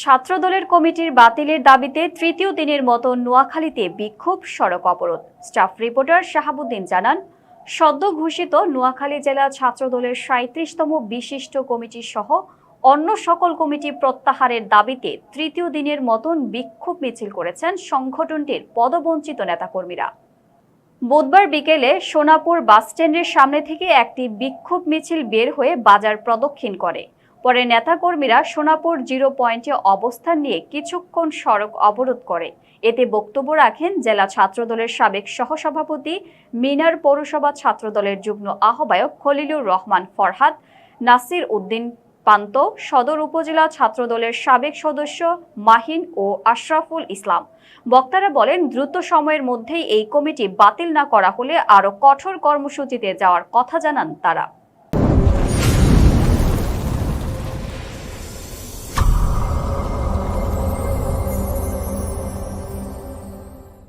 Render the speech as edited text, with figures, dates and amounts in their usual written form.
ছাত্রদলের কমিটির বাতিলের দাবিতে তৃতীয় দিনের মতো নোয়াখালীতে বিক্ষোভ, সড়ক অবরোধ। স্টাফ রিপোর্টার শাহাবুদ্দিন জানান, সদ্য ঘোষিত নোয়াখালী জেলা ছাত্রদলের ৩৭তম বিশিষ্ট কমিটি সহ অন্য সকল কমিটি প্রত্যাহারের দাবিতে তৃতীয় দিনের মতন বিক্ষোভ মিছিল করেছেন সংগঠনটির পদবঞ্চিত নেতাকর্মীরা। বুধবার বিকেলে সোনাপুর বাসস্ট্যান্ডের সামনে থেকে একটি বিক্ষোভ মিছিল বের হয়ে বাজার প্রদক্ষিণ করে। পরে নেতাকর্মীরা সোনাপুর 0 পয়েন্টে অবস্থান নিয়ে কিছুক্ষণ সড়ক অবরোধ করে। এতে বক্তব্য রাখেন জেলা ছাত্রদলের সাবেক সহসভাপতি, মিনার পৌরসভা ছাত্রদলের যুগ্ম আহ্বায়ক খলিলুর রহমান ফরহাদ, নাসির উদ্দিন পান্ত, সদর উপজেলা ছাত্রদলের সাবেক সদস্য মাহিন ও আশরাফুল ইসলাম। বক্তারা বলেন, দ্রুত সময়ের মধ্যেই এই কমিটি বাতিল না করা হলে আরও কঠোর কর্মসূচিতে যাওয়ার কথা জানান তারা।